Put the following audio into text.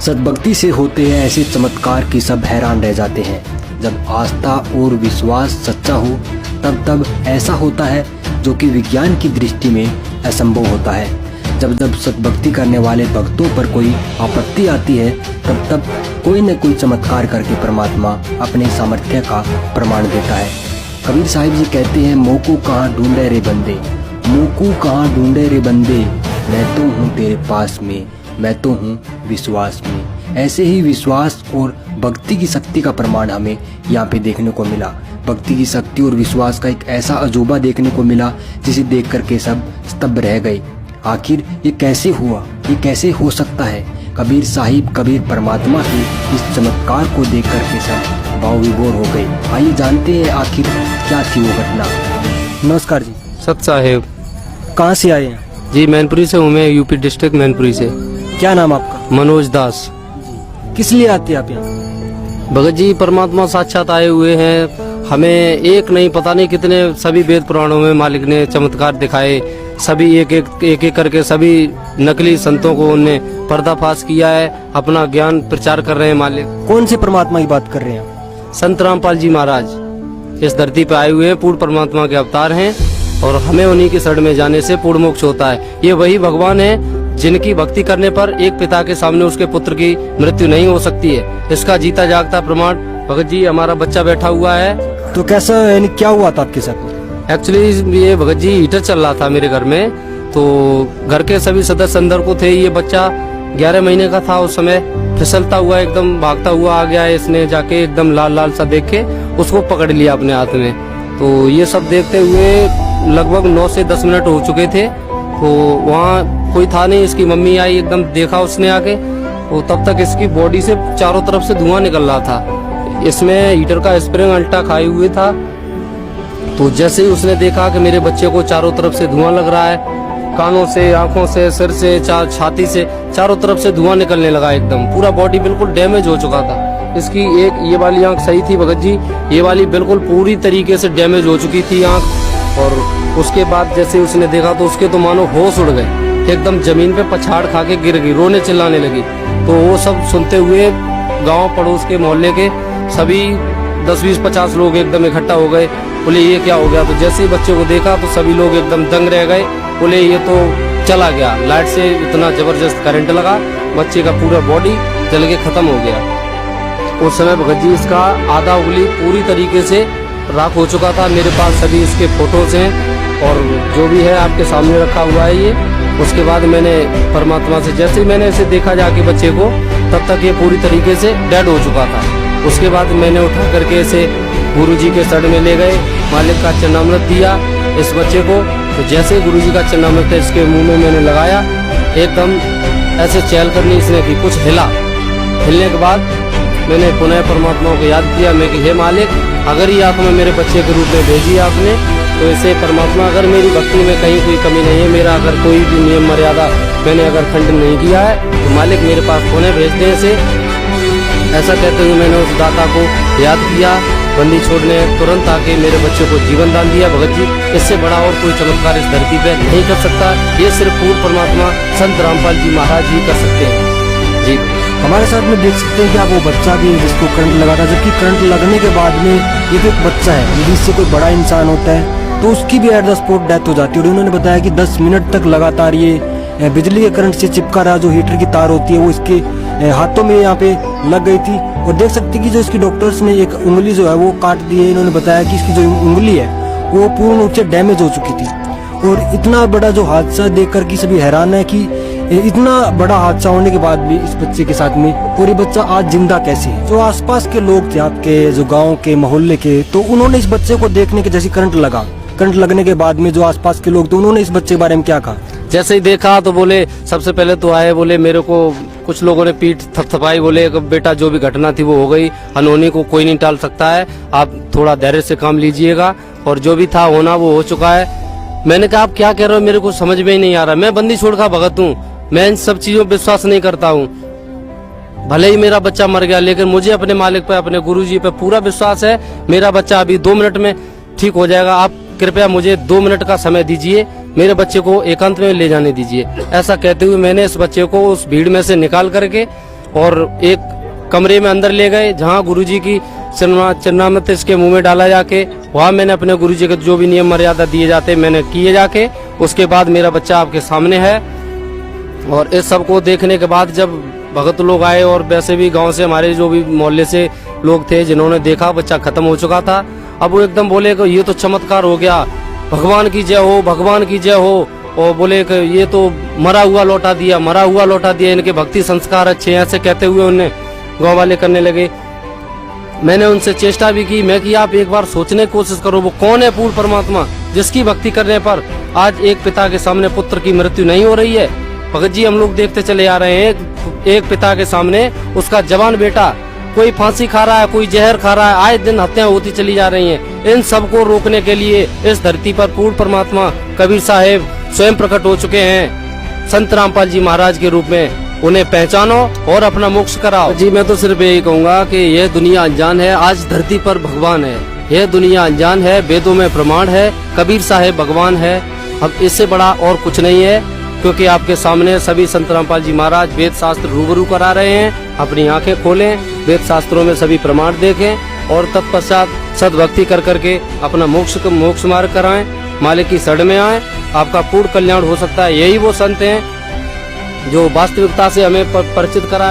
सद्भक्ति से होते हैं ऐसे चमत्कार कि सब हैरान रह जाते हैं। जब आस्था और विश्वास सच्चा हो तब ऐसा होता है जो कि विज्ञान की दृष्टि में असंभव होता है। जब सद्भक्ति करने वाले भक्तों पर कोई आपत्ति आती है तब कोई न कोई चमत्कार करके परमात्मा अपने सामर्थ्य का प्रमाण देता है। कबीर साहिब जी कहते हैं, मोको कहाँ ढूंढे रे बंदे, मोको कहाँ ढूंढे रे बंदे, मैं तो हूँ तेरे पास में, मैं तो हूँ विश्वास में। ऐसे ही विश्वास और भक्ति की शक्ति का प्रमाण हमें यहाँ पे देखने को मिला। भक्ति की शक्ति और विश्वास का एक ऐसा अजूबा देखने को मिला जिसे देख करके सब स्तब्ध रह गए। आखिर ये कैसे हुआ, ये कैसे हो सकता है? कबीर साहिब, कबीर परमात्मा के इस चमत्कार को देख करके सब भाव विभोर हो गए। आइए जानते हैं आखिर क्या थी वो घटना। नमस्कार जी। सत साहेब। कहाँ से आए हैं? जी मैनपुरी से हूँ मैं, यूपी डिस्ट्रिक्ट मैनपुरी से। क्या नाम आपका? मनोज दास। किस लिए आते हैं आप यहाँ? भगत जी परमात्मा साक्षात आए हुए हैं। हमें एक नहीं पता नहीं कितने सभी वेद पुराणों में मालिक ने चमत्कार दिखाए। सभी एक करके सभी नकली संतों को उन्होंने पर्दाफाश किया है। अपना ज्ञान प्रचार कर रहे हैं मालिक। कौन से परमात्मा की बात कर रहे हैं? संत रामपाल जी महाराज इस धरती पे आए हुए हैं, पूर्ण परमात्मा के अवतार हैं और हमें उन्हीं के शरण में जाने से पूर्ण मोक्ष होता है। ये वही भगवान है जिनकी भक्ति करने पर एक पिता के सामने उसके पुत्र की मृत्यु नहीं हो सकती है। इसका जीता जागता प्रमाण भगत जी हमारा बच्चा बैठा हुआ है। तो कैसा, यानी क्या हुआ था आपके साथ? एक्चुअली ये भगत जी हीटर चल रहा था मेरे घर में, तो घर के सभी सदस्य अंदर को थे। ये बच्चा 11 महीने का था उस समय। फिसलता हुआ एकदम भागता हुआ आ गया। इसने जाके एकदम लाल लाल सा देख के उसको पकड़ लिया अपने हाथ में। तो ये सब देखते हुए लगभग 9 से 10 मिनट हो चुके थे। तो वहाँ कोई था नहीं। इसकी मम्मी आई, एकदम देखा उसने आके। तो तब तक इसकी बॉडी से चारों तरफ से धुआं निकल रहा था। इसमें हीटर का स्प्रिंग अल्टा खाए हुए था। तो जैसे ही उसने देखा कि मेरे बच्चे को चारों तरफ से धुआं लग रहा है, कानों से, आंखों से, सिर से, छाती से, चारों तरफ से धुआं निकलने लगा। एकदम पूरा बॉडी बिल्कुल डैमेज हो चुका था। इसकी एक ये वाली आंख सही थी भगत जी, ये वाली बिल्कुल पूरी तरीके से डैमेज हो चुकी थी आंख। और उसके बाद जैसे उसने देखा तो उसके तो मानो होश उड़ गए। एकदम जमीन पे पछाड़ खा के गिर गई, रोने चिल्लाने लगी। तो वो सब सुनते हुए गाँव पड़ोस के मोहल्ले के सभी 10, 20, 50 लोग एकदम इकट्ठा हो गए। बोले ये क्या हो गया? तो जैसे ही बच्चे को देखा तो सभी लोग एकदम दंग रह गए। बोले ये तो चला गया, लाइट से इतना जबरदस्त करंट लगा, बच्चे का पूरा बॉडी जल के खत्म हो गया। उस समय भगत जी इसका आधा उंगली पूरी तरीके से राख हो चुका था। मेरे पास सभी इसके फोटोज हैं और जो भी है आपके सामने रखा हुआ है ये। उसके बाद मैंने परमात्मा से जैसे ही मैंने इसे देखा जाके बच्चे को, तब तक ये पूरी तरीके से डेड हो चुका था। उसके बाद मैंने उठा करके इसे गुरुजी के शरण में ले गए। मालिक का चरणामृत दिया इस बच्चे को। तो जैसे गुरुजी का चरणामृत इसके मुंह में मैंने लगाया, एकदम ऐसे चहल करनी इसने की, कुछ हिला। हिलने के बाद मैंने पुनः परमात्मा को याद किया। मैं कि हे मालिक, अगर ये आत्मा मेरे बच्चे के रूप में भेजी आपने, तो इसे परमात्मा अगर मेरी भक्ति में कहीं कोई कमी नहीं है, मेरा अगर कोई भी नियम मर्यादा मैंने अगर खंडन नहीं किया है, तो मालिक मेरे पास पुनः भेज दें इसे। ऐसा कहते हुए मैंने उस दाता को याद किया। बंदी छोड़ने तुरंत आके मेरे बच्चे को जीवन दान दिया। भगत जी इससे बड़ा और कोई चमत्कार इस धरती पे नहीं कर सकता। ये सिर्फ पूर्ण परमात्मा संत रामपाल जी महाराज ही कर सकते हैं। जी हमारे साथ में देख सकते हैं कि आप वो बच्चा भी जिसको करंट लगा था, जबकि करंट लगने के बाद में ये तो एक बच्चा है। यदि इससे कोई बड़ा इंसान होता है तो उसकी भी एट द स्पॉट डेथ हो जाती है। और उन्होंने बताया कि 10 मिनट तक लगातार ये बिजली के करंट से चिपका रहा, जो हीटर की तार होती है वो इसके हाथों में यहाँ पे लग गई थी। और देख सकते हैं कि जो इसकी डॉक्टर्स ने एक उंगली जो है वो काट दी है। इन्होंने बताया कि इसकी जो उंगली है वो पूर्ण रूप से डैमेज हो चुकी थी। और इतना बड़ा जो हादसा देखकर कि सभी हैरान है कि इतना बड़ा हादसा होने के बाद भी इस बच्चे के साथ में, और ये बच्चा आज जिंदा कैसे है? जो आसपास के लोग थे आपके, जो गाँव के मोहल्ले के, तो उन्होंने इस बच्चे को देखने के, जैसे करंट लगा, करंट लगने के बाद में जो आसपास के लोग थे उन्होंने इस बच्चे के बारे में क्या कहा? जैसे ही देखा तो बोले, सबसे पहले तो आए, बोले मेरे को कुछ लोगों ने पीठ थपथपाई। बोले बेटा जो भी घटना थी वो हो गई, अनहोनी को कोई नहीं टाल सकता है, आप थोड़ा धैर्य से काम लीजिएगा और जो भी था होना वो हो चुका है। मैंने कहा आप क्या कह रहे हो, मेरे को समझ में ही नहीं आ रहा। मैं बंदी छोड़ का भगत हूँ, मैं इन सब चीजों पर विश्वास नहीं करता हूँ। भले ही मेरा बच्चा मर गया, लेकिन मुझे अपने मालिक पे, अपने गुरुजी पे पूरा विश्वास है। मेरा बच्चा अभी 2 मिनट में ठीक हो जाएगा। आप कृपया मुझे 2 मिनट का समय दीजिए, मेरे बच्चे को एकांत में ले जाने दीजिए। ऐसा कहते हुए मैंने इस बच्चे को उस भीड़ में से निकाल करके और एक कमरे में अंदर ले गए जहाँ गुरुजी की चिन्हामत इसके मुंह में डाला जाके, वहाँ मैंने अपने गुरुजी के जो भी नियम मर्यादा दिए जाते मैंने किए जाके। उसके बाद मेरा बच्चा आपके सामने है। और इस सब को देखने के बाद जब भगत लोग आए और वैसे भी गांव से हमारे जो भी मोहल्ले से लोग थे जिन्होंने देखा बच्चा खत्म हो चुका था, अब वो एकदम बोले कि ये तो चमत्कार हो गया, भगवान की जय हो, भगवान की जय हो। और बोले कि ये तो मरा हुआ लौटा दिया, मरा हुआ लौटा दिया, इनके भक्ति संस्कार अच्छे हैं, ऐसे कहते हुए उन्हें गाँव वाले करने लगे। मैंने उनसे चेष्टा भी की, मैं कि आप एक बार सोचने की कोशिश करो, वो कौन है पूर्ण परमात्मा जिसकी भक्ति करने पर आज एक पिता के सामने पुत्र की मृत्यु नहीं हो रही है। भगत जी हम लोग देखते चले आ रहे हैं, एक पिता के सामने उसका जवान बेटा कोई फांसी खा रहा है, कोई जहर खा रहा है, आए दिन हत्याएं होती चली जा रही हैं। इन सबको रोकने के लिए इस धरती पर पूर्ण परमात्मा कबीर साहेब स्वयं प्रकट हो चुके हैं संत रामपाल जी महाराज के रूप में। उन्हें पहचानो और अपना मोक्ष कराओ। जी मैं तो सिर्फ यही कहूँगा कि यह दुनिया अनजान है, आज धरती पर भगवान है। यह दुनिया अनजान है, वेदों में प्रमाण है, कबीर साहेब भगवान है। अब इससे बड़ा और कुछ नहीं है, क्योंकि आपके सामने सभी संत रामपाल जी महाराज वेद शास्त्र रूबरू करा रहे हैं। अपनी आंखें खोलें, वेद शास्त्रों में सभी प्रमाण देखें और तत्पश्चात सद्भक्ति कर करके अपना मोक्ष मार्ग कराएं, मालिक की शरण में आएं, आपका पूर्ण कल्याण हो सकता है। यही वो संत हैं जो वास्तविकता से हमें परिचित करा